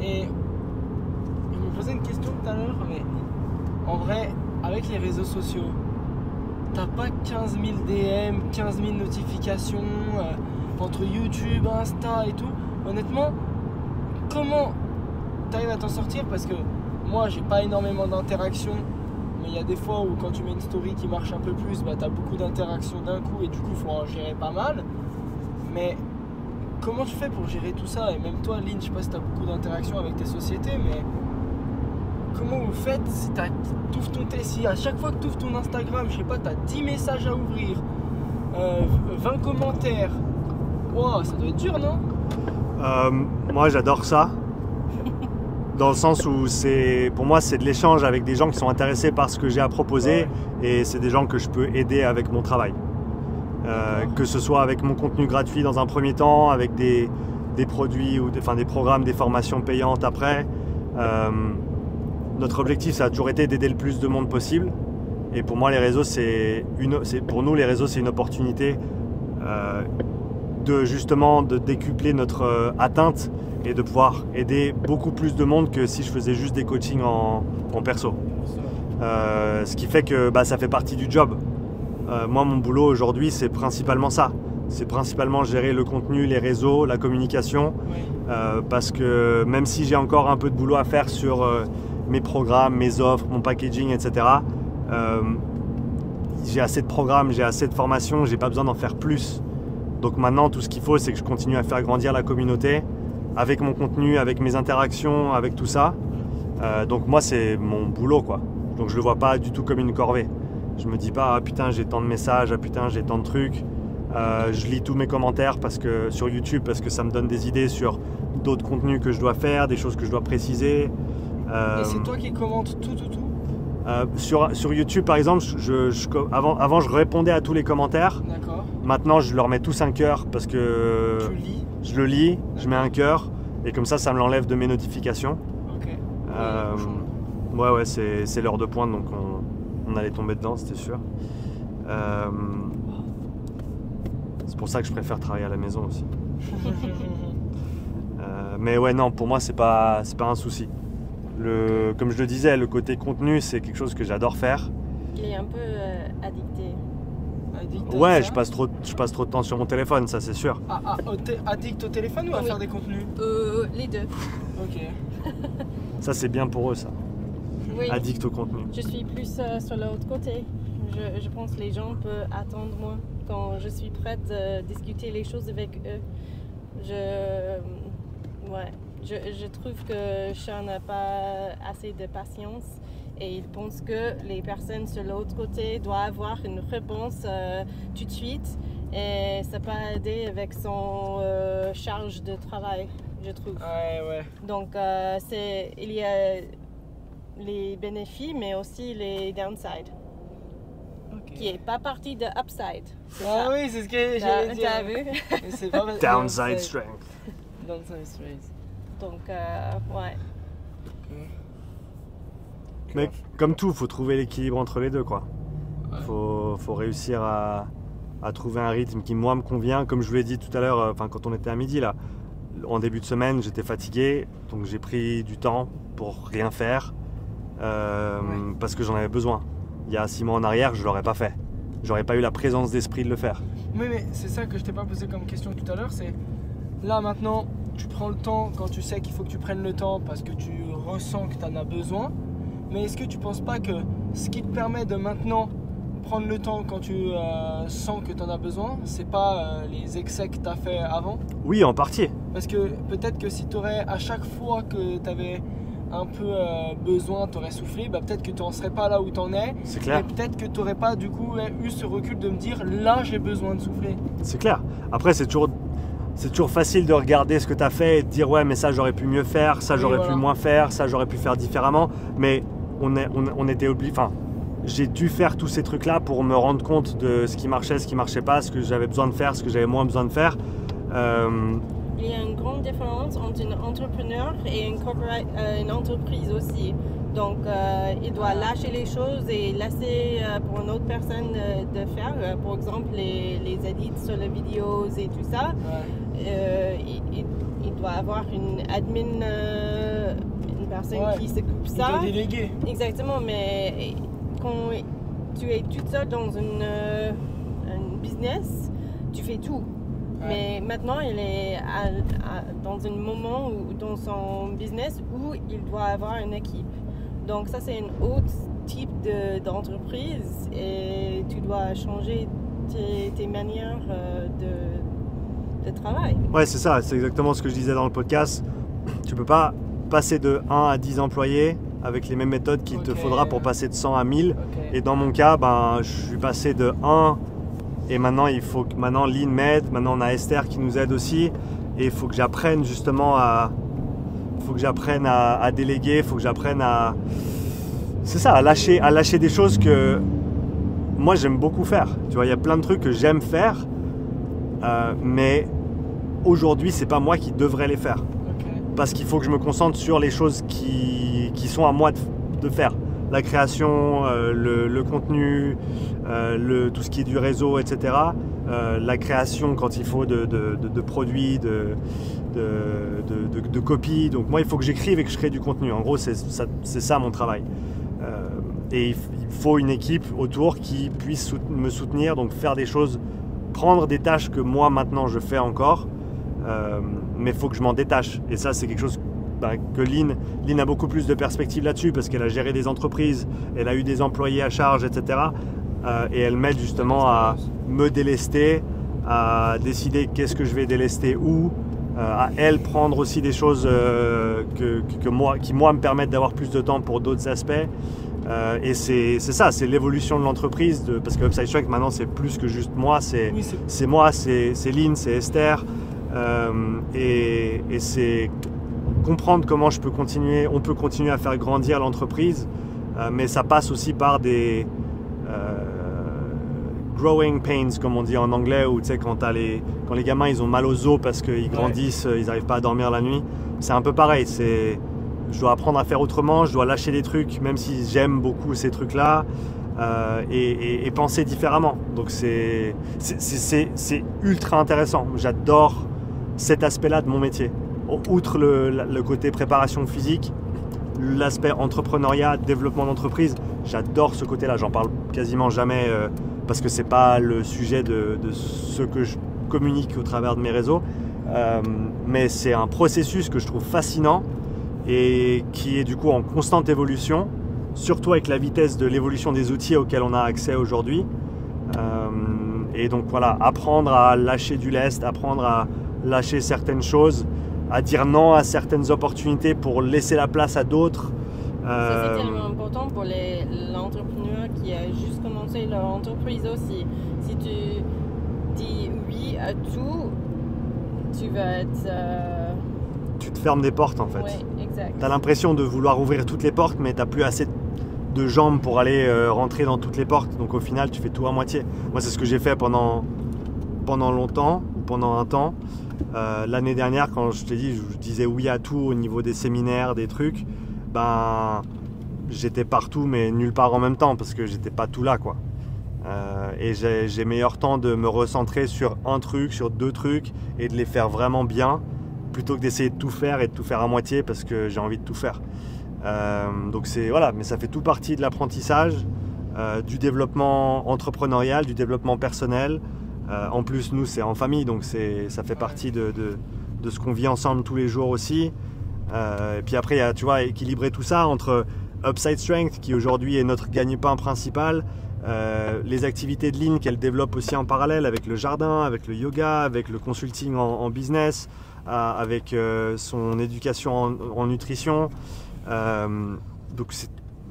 Et je me posais une question tout à l'heure, mais en vrai, avec les réseaux sociaux, t'as pas 15 000 DM, 15 000 notifications entre YouTube, Insta et tout. Honnêtement, comment t'arrives à t'en sortir? Parce que moi, j'ai pas énormément d'interactions, mais il y a des fois où quand tu mets une story qui marche un peu plus, bah t'as beaucoup d'interactions d'un coup et du coup, faut en gérer pas mal. Mais comment tu fais pour gérer tout ça? Et même toi, Lynn, je sais pas si t'as beaucoup d'interactions avec tes sociétés, mais comment vous faites si t'ouvres si à chaque fois que tu ouvres ton Instagram, je sais pas, t'as 10 messages à ouvrir, 20 commentaires. Wow, ça doit être dur, non? Moi, j'adore ça. Dans le sens où pour moi, c'est de l'échange avec des gens qui sont intéressés par ce que j'ai à proposer. Ouais. Et c'est des gens que je peux aider avec mon travail. Que ce soit avec mon contenu gratuit dans un premier temps, avec des produits ou des programmes, des formations payantes après. Notre objectif, ça a toujours été d'aider le plus de monde possible. Et pour moi, les réseaux, pour nous, les réseaux, c'est une opportunité de décupler notre atteinte et de pouvoir aider beaucoup plus de monde que si je faisais juste des coachings en perso. Ce qui fait que ça fait partie du job. Moi, mon boulot aujourd'hui, c'est principalement ça. C'est principalement gérer le contenu, les réseaux, la communication. Oui. Parce que même si j'ai encore un peu de boulot à faire sur mes programmes, mes offres, mon packaging, etc., j'ai assez de programmes, j'ai assez de formations, j'ai pas besoin d'en faire plus. Donc maintenant, tout ce qu'il faut, c'est que je continue à faire grandir la communauté avec mon contenu, avec mes interactions, avec tout ça. Donc moi, c'est mon boulot, quoi. Donc je le vois pas du tout comme une corvée. Je me dis pas, ah putain, j'ai tant de messages, ah putain, j'ai tant de trucs. Je lis tous mes commentaires sur YouTube parce que ça me donne des idées sur d'autres contenus que je dois faire, des choses que je dois préciser. Et c'est toi qui commentes tout? Sur YouTube, par exemple, avant, je répondais à tous les commentaires. D'accord. Maintenant, je leur mets tous un cœur parce que tu lis. Je le lis, je mets un cœur et comme ça me l'enlève de mes notifications. Ok. Ouais, c'est l'heure de pointe, donc on allait tomber dedans, c'était sûr. C'est pour ça que je préfère travailler à la maison aussi. Mais ouais, non, pour moi, c'est pas un souci. Comme je le disais, le côté contenu, c'est quelque chose que j'adore faire. Il est un peu addicté. Ouais, je passe trop de temps sur mon téléphone, ça c'est sûr. Addict au téléphone ou à faire des contenus? Les deux. Ok. Ça c'est bien pour eux, ça. Oui. Addict au contenu. Je suis plus sur l'autre côté. Je pense que les gens peuvent attendre moi quand je suis prête à discuter les choses avec eux. Je trouve que Sean n'a pas assez de patience et il pense que les personnes sur l'autre côté doivent avoir une réponse tout de suite et ça peut aider avec son charge de travail, je trouve. Ouais. Donc il y a les bénéfices mais aussi les downsides. Okay. Qui n'est pas partie de upside. Ah oui, c'est ce que j'allais dire. T'as vu? C'est pas downside strength. Downside strength. Donc, ouais. Mais comme tout, il faut trouver l'équilibre entre les deux, quoi. Faut réussir à trouver un rythme qui, moi, me convient. Comme je vous l'ai dit tout à l'heure, quand on était à midi, là, en début de semaine, j'étais fatigué. Donc, j'ai pris du temps pour rien faire parce que j'en avais besoin. Il y a 6 mois en arrière, je ne l'aurais pas fait. J'aurais pas eu la présence d'esprit de le faire. Oui, mais c'est ça que je t'ai pas posé comme question tout à l'heure. C'est là, maintenant, tu prends le temps quand tu sais qu'il faut que tu prennes le temps parce que tu ressens que tu en as besoin. Mais est-ce que tu penses pas que ce qui te permet de maintenant prendre le temps quand tu sens que tu en as besoin, c'est pas les excès que tu as fait avant? Oui, en partie. Parce que peut-être que si tu aurais à chaque fois que tu avais un peu besoin, tu aurais soufflé, peut-être que tu n'en serais pas là où tu en es. C'est clair. Et peut-être que tu n'aurais pas du coup eu ce recul de me dire là j'ai besoin de souffler. C'est clair. Après c'est toujours facile de regarder ce que tu as fait et de dire ouais mais ça j'aurais pu mieux faire, ça j'aurais pu moins faire, ça j'aurais pu faire différemment. Mais on était obligé. Enfin, j'ai dû faire tous ces trucs là pour me rendre compte de ce qui marchait, ce qui marchait pas, ce que j'avais besoin de faire, ce que j'avais moins besoin de faire. Il y a une grande différence entre un entrepreneur et une entreprise aussi. Donc, il doit lâcher les choses et laisser pour une autre personne de faire. Par exemple, les edits sur les vidéos et tout ça. Il doit avoir une admin une personne Ouais. qui s'occupe de Il ça. doit déléguer. Exactement, mais quand tu es toute seule dans une business, tu fais tout. Ouais. Mais maintenant, il est dans un moment dans son business où il doit avoir une équipe. Donc ça, c'est un autre type d'entreprise et tu dois changer tes manières de travail. Ouais, c'est ça, c'est exactement ce que je disais dans le podcast. Tu peux pas passer de 1 à 10 employés avec les mêmes méthodes qu'il te Ok. faudra pour passer de 100 à 1000. Ok. Et dans mon cas, je suis passé de 1 et maintenant maintenant Lynn m'aide, maintenant on a Esther qui nous aide aussi et il faut que j'apprenne justement à déléguer, il faut que j'apprenne à lâcher des choses que moi j'aime beaucoup faire. Tu vois, il y a plein de trucs que j'aime faire, mais aujourd'hui c'est pas moi qui devrais les faire. Ok. Parce qu'il faut que je me concentre sur les choses qui sont à moi de faire. La création, le contenu, tout ce qui est du réseau, etc. La création quand il faut de produits, de copies. Donc moi, il faut que j'écrive et que je crée du contenu. En gros, c'est ça mon travail. Et il faut une équipe autour qui puisse me soutenir, donc faire des choses, prendre des tâches que moi maintenant je fais encore. Mais il faut que je m'en détache. Et ça, c'est quelque chose que Lynn a beaucoup plus de perspectives là-dessus parce qu'elle a géré des entreprises, elle a eu des employés à charge, etc. Et elle m'aide justement à me délester, à décider qu'est-ce que je vais délester où, à elle prendre aussi des choses qui moi me permettent d'avoir plus de temps pour d'autres aspects. Et c'est ça, c'est l'évolution de l'entreprise, parce que Upside Strength maintenant c'est plus que juste moi, c'est moi, c'est Lynn, c'est Esther. Et c'est comprendre comment on peut continuer à faire grandir l'entreprise, mais ça passe aussi par des growing pains, comme on dit en anglais, où tu sais, quand les gamins ils ont mal aux os parce qu'ils grandissent, ils n'arrivent pas à dormir la nuit. C'est un peu pareil, je dois apprendre à faire autrement, je dois lâcher des trucs, même si j'aime beaucoup ces trucs-là, et penser différemment. Donc c'est ultra intéressant. J'adore cet aspect-là de mon métier. Outre le côté préparation physique, l'aspect entrepreneuriat, développement d'entreprise, j'adore ce côté-là. J'en parle quasiment jamais parce que c'est pas le sujet de ce que je communique au travers de mes réseaux. Mais c'est un processus que je trouve fascinant et qui est du coup en constante évolution, surtout avec la vitesse de l'évolution des outils auxquels on a accès aujourd'hui. Et donc voilà, apprendre à lâcher du lest, apprendre à lâcher certaines choses, à dire non à certaines opportunités pour laisser la place à d'autres. Ça, c'est tellement important pour l'entrepreneur qui a juste commencé leur entreprise aussi. Si tu dis oui à tout, tu vas être... Tu te fermes des portes en fait. Oui, exact. Tu as l'impression de vouloir ouvrir toutes les portes, mais tu n'as plus assez de jambes pour aller rentrer dans toutes les portes. Donc au final, tu fais tout à moitié. Moi, c'est ce que j'ai fait pendant longtemps, ou pendant un temps. L'année dernière, quand je t'ai dit, je disais oui à tout au niveau des séminaires, des trucs, j'étais partout mais nulle part en même temps parce que j'étais pas tout là, quoi. Et j'ai meilleur temps de me recentrer sur un truc, sur deux trucs et de les faire vraiment bien plutôt que d'essayer de tout faire et de tout faire à moitié parce que j'ai envie de tout faire. Donc voilà, mais ça fait tout partie de l'apprentissage, du développement entrepreneurial, du développement personnel. En plus, nous, c'est en famille, donc ça fait partie de ce qu'on vit ensemble tous les jours aussi. Et puis après, il y a, tu vois, équilibrer tout ça entre Upside Strength, qui aujourd'hui est notre gagne-pain principal, les activités de Lynn qu'elle développe aussi en parallèle avec le jardin, avec le yoga, avec le consulting en business, avec son éducation en nutrition. Donc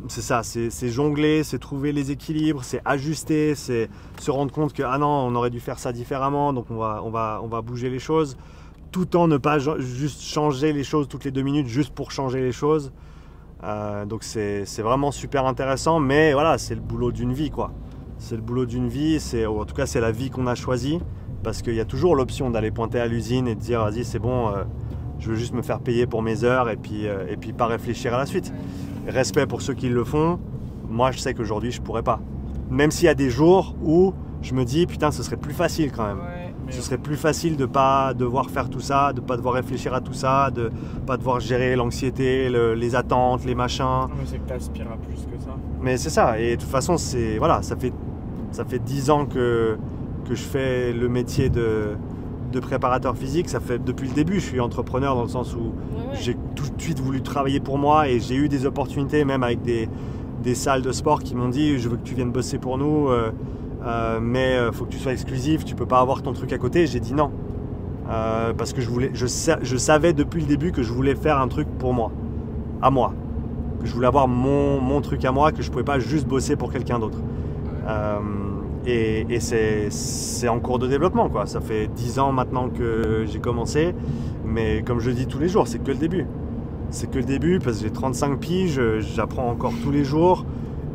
c'est ça, c'est jongler, c'est trouver les équilibres, c'est ajuster, c'est se rendre compte que ah non, on aurait dû faire ça différemment, donc on va bouger les choses, tout en ne pas juste changer les choses toutes les 2 minutes juste pour changer les choses. Donc c'est vraiment super intéressant, mais voilà, c'est le boulot d'une vie, quoi. C'est le boulot d'une vie, en tout cas c'est la vie qu'on a choisie, parce qu'il y a toujours l'option d'aller pointer à l'usine et de dire vas-y c'est bon, je veux juste me faire payer pour mes heures et puis pas réfléchir à la suite. Respect pour ceux qui le font, moi je sais qu'aujourd'hui je pourrais pas. Même s'il y a des jours où je me dis putain ce serait plus facile quand même. Ouais. Ce serait plus facile de ne pas devoir faire tout ça, de ne pas devoir réfléchir à tout ça, de ne pas devoir gérer l'anxiété, les attentes, les machins. Non, mais c'est que tu aspires à plus que ça. Mais c'est ça, et de toute façon, voilà, ça fait 10 ans que je fais le métier de préparateur physique. Ça fait depuis le début, je suis entrepreneur dans le sens où j'ai tout de suite voulu travailler pour moi et j'ai eu des opportunités, même avec des salles de sport qui m'ont dit je veux que tu viennes bosser pour nous. Mais faut que tu sois exclusif, tu peux pas avoir ton truc à côté. J'ai dit non, parce que je savais depuis le début que je voulais faire un truc pour moi, à moi, que je voulais avoir mon truc à moi, que je pouvais pas juste bosser pour quelqu'un d'autre. Et c'est en cours de développement, quoi. Ça fait 10 ans maintenant que j'ai commencé, mais comme je le dis tous les jours, c'est que le début. C'est que le début parce que j'ai 35 piges, j'apprends encore tous les jours.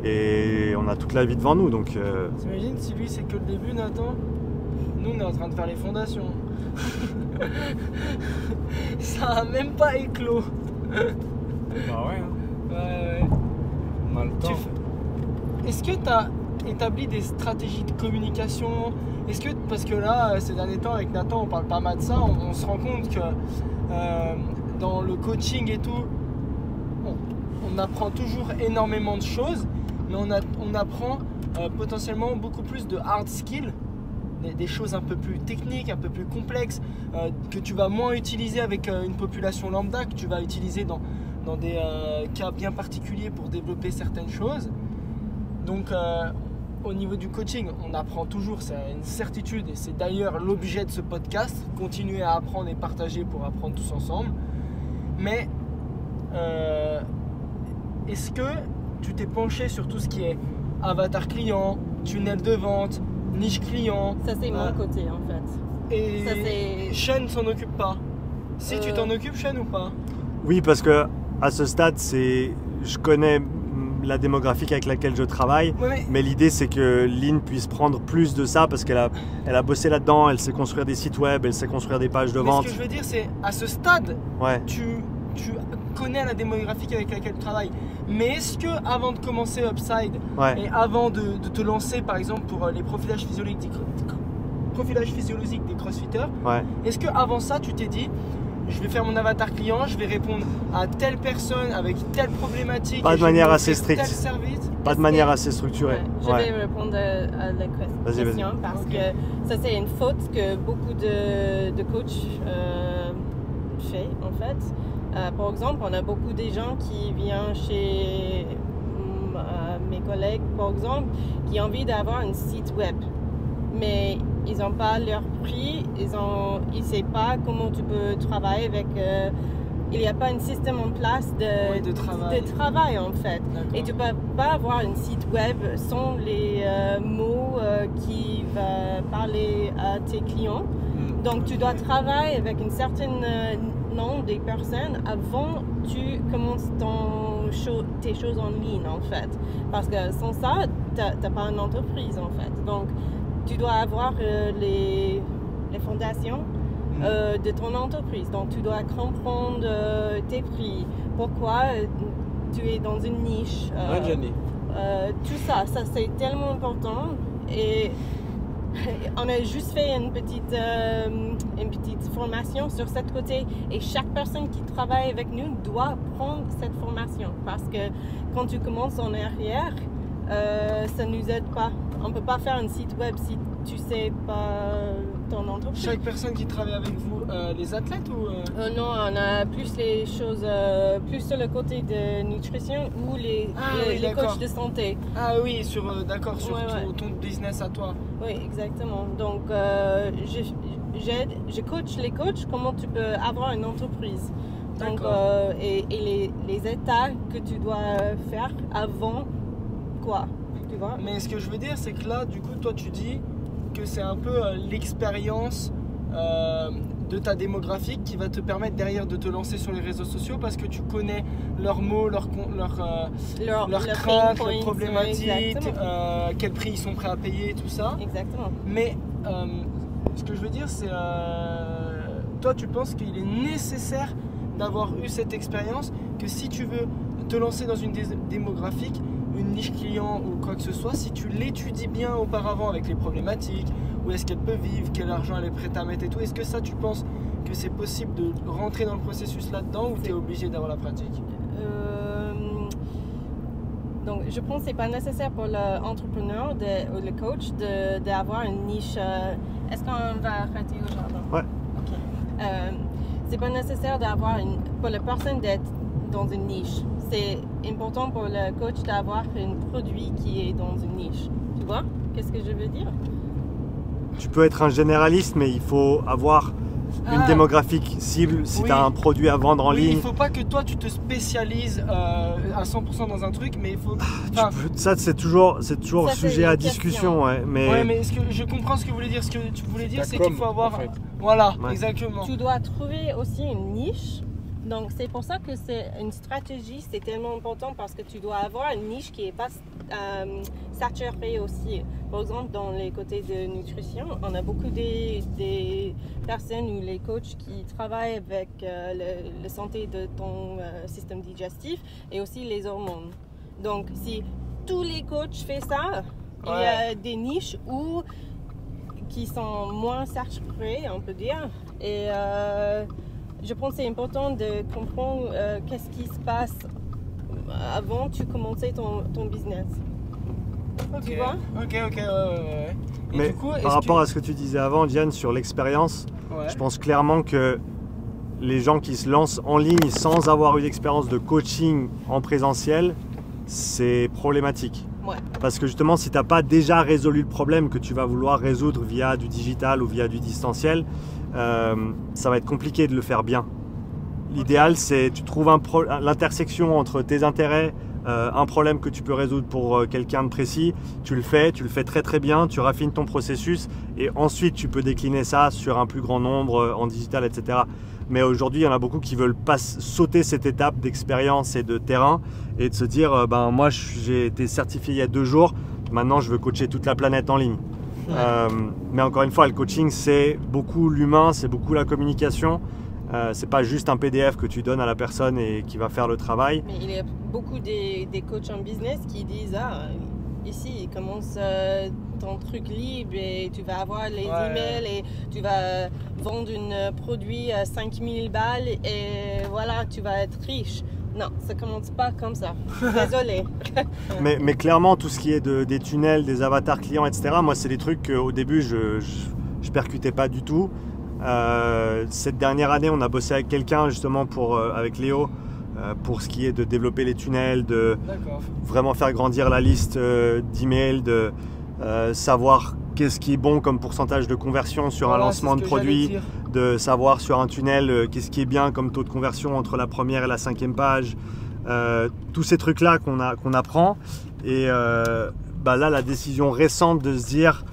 Et on a toute la vie devant nous, donc... T'imagines si lui c'est que le début, Nathan? Nous on est en train de faire les fondations. Ça a même pas éclos. Bah ouais. Ouais. On a le temps. Est-ce que tu as établi des stratégies de communication? Est-ce que, parce que là, ces derniers temps avec Nathan, on parle pas mal de ça, on se rend compte que dans le coaching et tout, on apprend toujours énormément de choses, mais on apprend potentiellement beaucoup plus de hard skills, des choses un peu plus techniques, un peu plus complexes, que tu vas moins utiliser avec une population lambda, que tu vas utiliser dans des cas bien particuliers pour développer certaines choses. Donc au niveau du coaching, on apprend toujours, c'est une certitude, et c'est d'ailleurs l'objet de ce podcast, continuer à apprendre et partager pour apprendre tous ensemble. Mais est-ce que tu t'es penché sur tout ce qui est avatar client, tunnel de vente, niche client? Ça c'est mon côté en fait. Et ça, Sean s'en occupe pas. Si tu t'en occupes, Sean, ou pas? Oui, parce que à ce stade, je connais la démographique avec laquelle je travaille, mais l'idée c'est que Lynn puisse prendre plus de ça parce qu'elle a bossé là-dedans, elle sait construire des sites web, elle sait construire des pages de vente. Ce que je veux dire, c'est à ce stade, tu connais la démographique avec laquelle tu travailles. Mais est-ce que avant de commencer Upside et avant de te lancer par exemple pour les profilages physiologiques des crossfitters, est-ce que avant ça tu t'es dit je vais faire mon avatar client, je vais répondre à telle personne avec telle problématique, pas de manière assez stricte, tel service. pas de manière assez structurée. Je vais répondre à la question parce que ça c'est une faute que beaucoup de coachs fait en fait. Par exemple, on a beaucoup de gens qui viennent chez mes collègues, par exemple, qui ont envie d'avoir un site web, mais ils n'ont pas leur prix, ils ne savent pas comment tu peux travailler avec... il n'y a pas un système en place de travail en fait. Et tu ne peux pas avoir un site web sans les mots qui vont parler à tes clients. Donc tu dois travailler avec une certaine nombre de personnes avant que tu commences tes choses en ligne en fait. Parce que sans ça, tu n'as pas une entreprise en fait. Donc tu dois avoir les fondations de ton entreprise. Donc tu dois comprendre tes prix, pourquoi tu es dans une niche. Tout ça c'est tellement important. Et on a juste fait une petite formation sur ce côté et chaque personne qui travaille avec nous doit prendre cette formation parce que quand tu commences en arrière, ça ne nous aide pas. On ne peut pas faire un site web si tu ne sais pas ton entreprise. Chaque personne qui travaille avec vous, les athlètes ou non, on a plus les choses, plus sur le côté de nutrition ou les coachs de santé. Ah oui, sur ton business à toi. Oui, exactement. Donc, je coach les coachs comment tu peux avoir une entreprise. Donc, et les états que tu dois faire avant quoi, tu vois. Mais ce que je veux dire, c'est que là, du coup, toi, tu dis que c'est un peu l'expérience de ta démographique qui va te permettre derrière de te lancer sur les réseaux sociaux parce que tu connais leurs mots, leurs craintes, leurs problématiques, quel prix ils sont prêts à payer, tout ça. Exactement. Mais ce que je veux dire, c'est toi, tu penses qu'il est nécessaire d'avoir eu cette expérience, que si tu veux te lancer dans une démographique, une niche client ou quoi que ce soit, si tu l'étudies bien auparavant avec les problématiques, où est-ce qu'elle peut vivre, quel argent elle est prête à mettre et tout, est-ce que ça tu penses que c'est possible de rentrer dans le processus là-dedans ou tu es obligé d'avoir la pratique? Donc, je pense que ce n'est pas nécessaire pour l'entrepreneur ou le coach d'avoir une niche. Est-ce qu'on va arrêter au jardin? Ouais. Ok. C'est pas nécessaire pour la personne d'être dans une niche. C'est important pour le coach d'avoir un produit qui est dans une niche. Tu vois? Qu'est-ce que je veux dire? Tu peux être un généraliste, mais il faut avoir une démographique cible si tu as un produit à vendre en ligne. Il ne faut pas que toi tu te spécialises à 100% dans un truc, mais il faut. Ça, c'est toujours sujet à discussion. Ouais, mais je comprends ce que vous voulez dire. Ce que tu voulais dire, c'est qu'il faut avoir. En fait. Voilà, exactement. Tu dois trouver aussi une niche. Donc, c'est pour ça que c'est une stratégie, c'est tellement important parce que tu dois avoir une niche qui n'est pas saturée aussi. Par exemple, dans les côtés de nutrition, on a beaucoup des personnes ou les coachs qui travaillent avec la santé de ton système digestif et aussi les hormones. Donc, si tous les coachs font ça, il y a des niches qui sont moins saturées, on peut dire. Et je pense que c'est important de comprendre qu'est-ce qui se passe avant de commencer ton business. Tu vois? Ok. Et mais du coup, par rapport à ce que tu disais avant, Diane, sur l'expérience, je pense clairement que les gens qui se lancent en ligne sans avoir eu d'expérience de coaching en présentiel, c'est problématique. Ouais. Parce que justement, si tu n'as pas déjà résolu le problème que tu vas vouloir résoudre via du digital ou via du distanciel, ça va être compliqué de le faire bien. L'idéal, c'est tu trouves l'intersection entre tes intérêts, un problème que tu peux résoudre pour quelqu'un de précis, tu le fais très très bien, tu raffines ton processus et ensuite tu peux décliner ça sur un plus grand nombre en digital, etc. Mais aujourd'hui, il y en a beaucoup qui veulent pas sauter cette étape d'expérience et de terrain et de se dire moi j'ai été certifié il y a 2 jours, maintenant je veux coacher toute la planète en ligne. Mais encore une fois, le coaching, c'est beaucoup l'humain, c'est beaucoup la communication. C'est pas juste un PDF que tu donnes à la personne et qui va faire le travail. Mais il y a beaucoup des coachs en business qui disent ici, commence ton truc libre et tu vas avoir les emails et tu vas vendre un produit à 5000 balles et voilà, tu vas être riche. Non, ça commence pas comme ça. Désolé. mais clairement, tout ce qui est des tunnels, des avatars clients, etc., moi, c'est des trucs qu'au début, je percutais pas du tout. Cette dernière année, on a bossé avec quelqu'un justement avec Léo pour ce qui est de développer les tunnels, de vraiment faire grandir la liste d'emails, de savoir qu'est-ce qui est bon comme pourcentage de conversion sur un lancement de produit, de savoir sur un tunnel qu'est-ce qui est bien comme taux de conversion entre la première et la 5e page, tous ces trucs-là qu'on apprend. Et là, la décision récente de se dire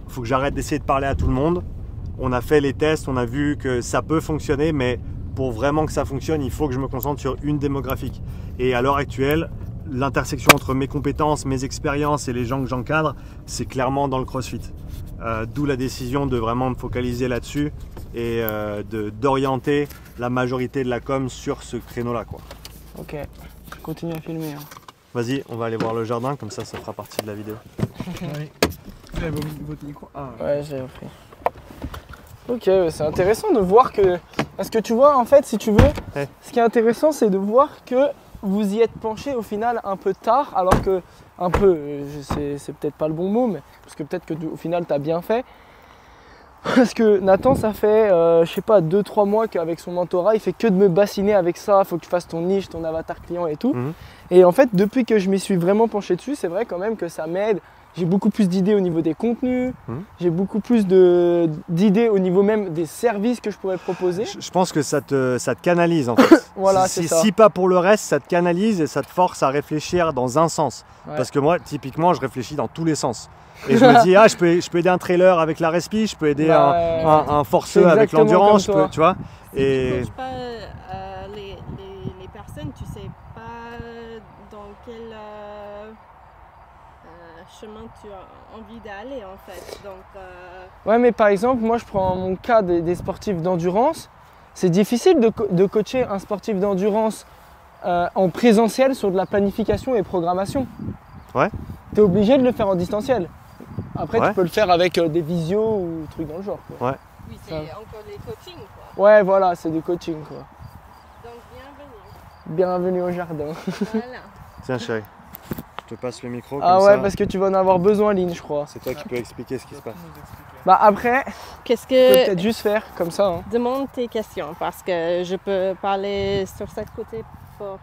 faut que j'arrête d'essayer de parler à tout le monde. On a fait les tests, on a vu que ça peut fonctionner, mais pour vraiment que ça fonctionne, il faut que je me concentre sur une démographique. Et à l'heure actuelle, l'intersection entre mes compétences, mes expériences et les gens que j'encadre, c'est clairement dans le CrossFit. D'où la décision de vraiment me focaliser là-dessus et d'orienter la majorité de la com sur ce créneau-là, quoi. Ok, je continue à filmer. Vas-y, on va aller voir le jardin, comme ça fera partie de la vidéo. Vous avez votre micro? Ouais, j'ai pris. Ok, c'est intéressant de voir que... Parce que tu vois, en fait, si tu veux, ce qui est intéressant, c'est de voir que vous y êtes penché au final un peu tard, alors que... Un peu, c'est peut-être pas le bon mot, mais parce que peut-être qu'au final, tu as bien fait. Parce que Nathan, ça fait, je sais pas, 2-3 mois qu'avec son mentorat, il fait que de me bassiner avec ça. Il faut que tu fasses ton niche, ton avatar client et tout. Et en fait, depuis que je m'y suis vraiment penché dessus, c'est vrai quand même que ça m'aide. J'ai beaucoup plus d'idées au niveau des contenus, j'ai beaucoup plus d'idées au niveau même des services que je pourrais proposer. Je pense que ça te canalise en fait. Voilà, c'est ça. Si pas pour le reste, ça te canalise et ça te force à réfléchir dans un sens. Parce que moi, typiquement, je réfléchis dans tous les sens. Et je me dis, je peux aider un trailer avec la respi, je peux aider un forceux avec l'endurance, tu vois. Et tu ne pas les personnes, tu sais pas dans quel chemin tu as envie d'aller en fait. Donc, ouais, mais par exemple, moi je prends mon cas des sportifs d'endurance. C'est difficile de coacher un sportif d'endurance en présentiel sur de la planification et programmation. Ouais. Tu es obligé de le faire en distanciel. Après, Ouais. tu peux le faire avec des visios ou trucs dans le genre. Quoi. Ouais. Oui, c'est encore des coachings, quoi. Ouais, voilà, c'est du coaching. Quoi. Donc, bienvenue. Bienvenue au jardin. Voilà. Tiens chérie, je te passe le micro Ah comme ouais, ça. parce que tu vas en avoir besoin, Lynn, je crois. C'est toi qui peux expliquer ce qui se passe. Bah après, Qu'est-ce tu peux que... peut-être juste faire comme ça. Hein. Demande tes questions, parce que je peux parler sur ce côté pour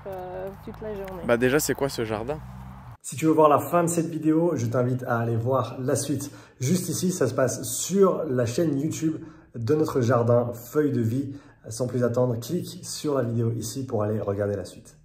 toute la journée. Bah déjà, c'est quoi ce jardin? Si tu veux voir la fin de cette vidéo, je t'invite à aller voir la suite. Juste ici, ça se passe sur la chaîne YouTube de notre jardin Feuille de Vie. Sans plus attendre, clique sur la vidéo ici pour aller regarder la suite.